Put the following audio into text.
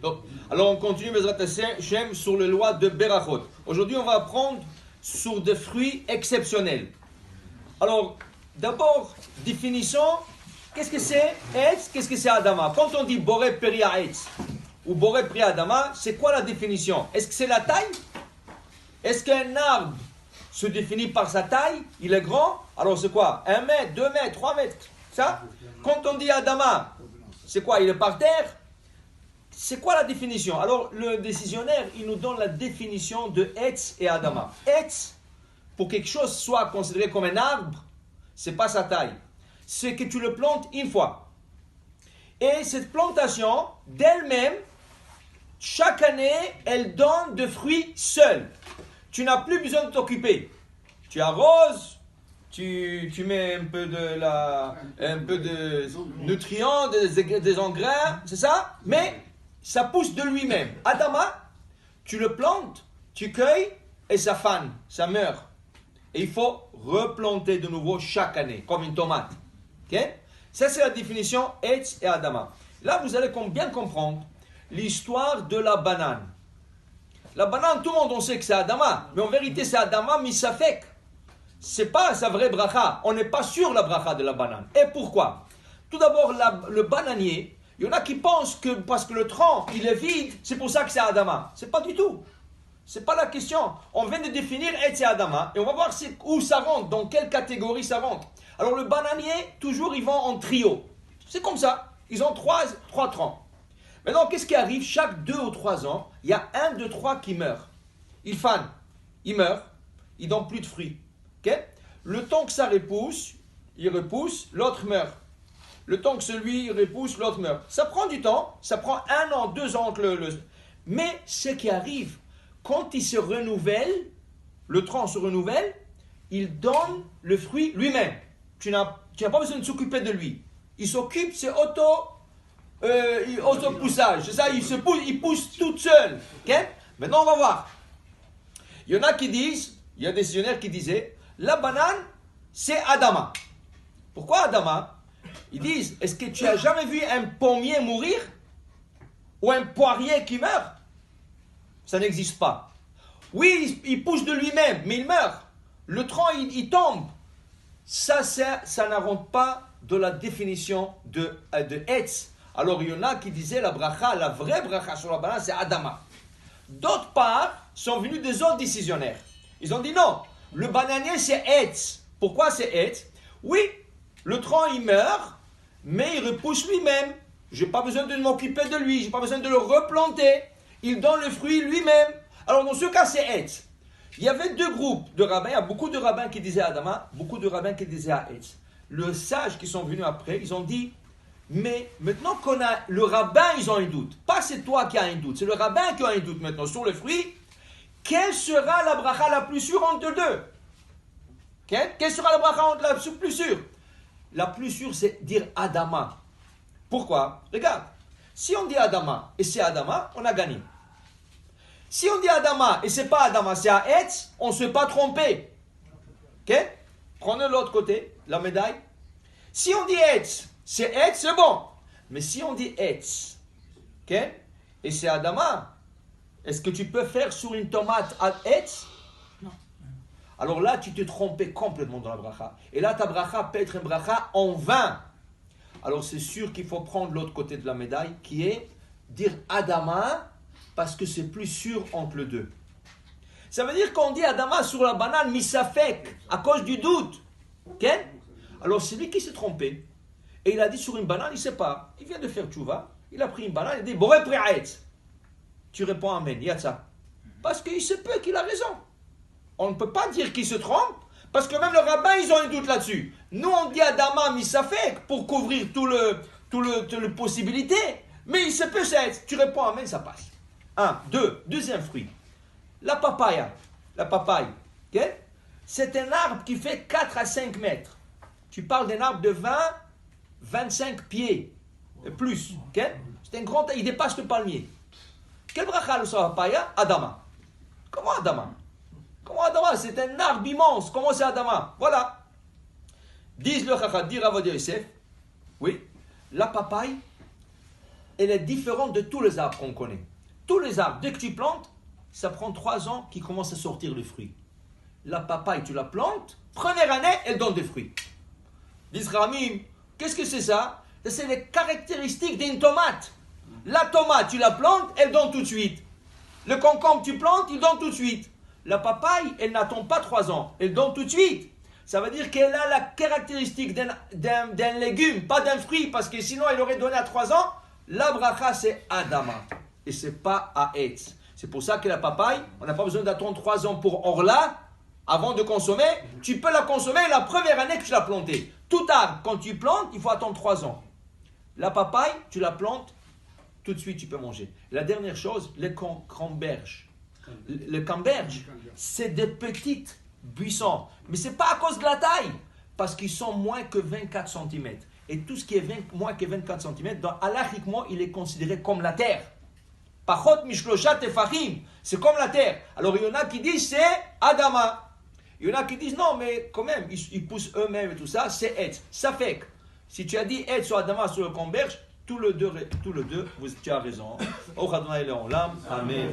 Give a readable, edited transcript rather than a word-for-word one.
Donc, alors on continue Bezrat Hashem sur les lois de Berachot. Aujourd'hui on va apprendre sur des fruits exceptionnels. Alors d'abord, définition, qu'est-ce que c'est Etz, qu'est-ce que c'est Adama? Quand on dit Boré Peria Etz ou Boré Peria Adama, c'est quoi la définition? Est-ce que c'est la taille? Est-ce qu'un arbre se définit par sa taille? Il est grand? Alors c'est quoi? 1 mètre, 2 mètres, 3 mètres? Ça? Quand on dit Adama, c'est quoi? Il est par terre? C'est quoi la définition? Alors, le décisionnaire, il nous donne la définition de Etz et Adama. Etz, pour que quelque chose soit considéré comme un arbre, c'est pas sa taille. C'est que tu le plantes une fois. Et cette plantation, d'elle-même, chaque année, elle donne de fruits seuls. Tu n'as plus besoin de t'occuper. Tu arroses, tu mets un peu de nutriments, des engrais, c'est ça? Mais ça pousse de lui-même. Adama, tu le plantes, tu cueilles et ça fane, ça meurt. Et il faut replanter de nouveau chaque année, comme une tomate. Okay? Ça, c'est la définition Etz et Adama. Là, vous allez bien comprendre l'histoire de la banane. La banane, tout le monde on sait que c'est Adama, mais en vérité, c'est Adama misafek. C'est pas sa vraie bracha. On n'est pas sûr la bracha de la banane. Et pourquoi? Tout d'abord, le bananier, il y en a qui pensent que parce que le tronc, il est vide, c'est pour ça que c'est Adama. C'est pas du tout. C'est pas la question. On vient de définir Etz et Adama et on va voir où ça rentre, dans quelle catégorie ça rentre. Alors le bananier, toujours ils vont en trio. C'est comme ça. Ils ont trois troncs. Maintenant, qu'est-ce qui arrive? Chaque 2 ou 3 ans, il y a 1, 2, 3 qui meurent. Ils fanent. Ils meurent. Ils donnent plus de fruits. Okay? Le temps que ça repousse, il repousse, l'autre meurt. Le temps que celui repousse, l'autre meurt. Ça prend du temps, ça prend 1 an, 2 ans. Mais ce qui arrive, quand il se renouvelle, le tronc se renouvelle, il donne le fruit lui-même. Tu n'as pas besoin de s'occuper de lui. Il s'occupe, c'est auto-poussage. C'est ça, il pousse tout seul. Okay? Maintenant, on va voir. Il y en a qui disent, il y a des décisionnaires qui disaient, la banane, c'est Adama. Pourquoi Adama? Ils disent, est-ce que tu as jamais vu un pommier mourir? Ou un poirier qui meurt? Ça n'existe pas. Oui, il pousse de lui-même, mais il meurt. Le tronc, il tombe. Ça ne rentre pas de la définition de Etz. Alors, il y en a qui disaient, la vraie bracha sur la banane, c'est Adama. D'autre part, sont venus des autres décisionnaires. Ils ont dit non, le bananier, c'est Etz. Pourquoi c'est Etz? Oui, le tronc, il meurt, mais il repousse lui-même. Je n'ai pas besoin de m'occuper de lui, je n'ai pas besoin de le replanter. Il donne le fruit lui-même. Alors, dans ce cas, c'est Etz. Il y avait 2 groupes de rabbins. Il y a beaucoup de rabbins qui disaient Adama, beaucoup de rabbins qui disaient Etz. Les sages qui sont venus après, ils ont dit, mais maintenant qu'on a le rabbin, ils ont un doute. Pas c'est toi qui as un doute, c'est le rabbin qui a un doute maintenant sur le fruit. Quelle sera la bracha la plus sûre entre deux? Quelle sera la bracha la plus sûre? La plus sûre, c'est dire Adama. Pourquoi? Regarde, si on dit Adama et c'est Adama, on a gagné. Si on dit Adama et c'est pas Adama, c'est à Etz, on ne se fait pas tromper. Ok? Prenez l'autre côté, la médaille. Si on dit Etz, c'est Etz, c'est bon. Mais si on dit Etz, ok? Et c'est Adama, est-ce que tu peux faire sur une tomate à Etz? Non. Alors là, tu t'es trompé complètement dans la bracha. Et là, ta bracha peut être une bracha en vain. Alors c'est sûr qu'il faut prendre l'autre côté de la médaille, qui est dire Adama, parce que c'est plus sûr entre les deux. Ça veut dire qu'on dit Adama sur la banane, misafek, à cause du doute. Okay? Alors c'est lui qui s'est trompé. Et il a dit sur une banane, il ne sait pas. Il vient de faire tchouva, il a pris une banane, il a dit Boré Priaetz. Tu réponds Amen, il y a ça. Parce qu'il se peut qu'il a raison. On ne peut pas dire qu'il se trompe, parce que même le rabbin, ils ont un doute là-dessus. Nous, on dit Adama misafek pour couvrir tout le possibilité. Mais il se peut, tu réponds Amen, ça passe. 1, 2, deuxième fruit. La papaya. La papaye. Okay? C'est un arbre qui fait 4 à 5 mètres. Tu parles d'un arbre de 20, 25 pieds. Et plus. Okay? C'est un grand, il dépasse le palmier. Quel bracha le papaya? Adama. Comment Adama? Comment Adama? C'est un arbre immense. Comment c'est Adama? Voilà. Disent le Chachad, dit Rav Ovadia Yosef. Oui. La papaye, elle est différente de tous les arbres qu'on connaît. Tous les arbres, dès que tu plantes, ça prend 3 ans qu'ils commencent à sortir le fruit. La papaye, tu la plantes, première année, elle donne des fruits. Dis Ramim, qu'est-ce que c'est ça? C'est les caractéristiques d'une tomate. La tomate, tu la plantes, elle donne tout de suite. Le concombre, tu plantes, il donne tout de suite. La papaye, elle n'attend pas 3 ans, elle donne tout de suite. Ça veut dire qu'elle a la caractéristique d'un légume, pas d'un fruit, parce que sinon elle aurait donné à 3 ans. La bracha, c'est Adama, et c'est pas Aetz. C'est pour ça que la papaye, on n'a pas besoin d'attendre 3 ans pour Orla, avant de consommer. Tu peux la consommer la première année que tu l'as plantée. Tout arbre, quand tu plantes, il faut attendre 3 ans. La papaye, tu la plantes, tout de suite tu peux manger. La dernière chose, les camberges. Le camberge, c'est des petites buissons. Mais ce n'est pas à cause de la taille, parce qu'ils sont moins que 24 cm. Et tout ce qui est moins que 24 cm, halachiquement, il est considéré comme la terre. Pachot mishloshat tefachim, c'est comme la terre. Alors il y en a qui disent c'est Adama. Il y en a qui disent non, mais quand même, ils poussent eux-mêmes et tout ça, c'est Etz. Ça fait que, si tu as dit Etz sur Adama, sur le camberge, tous les deux, tu as raison. Amen.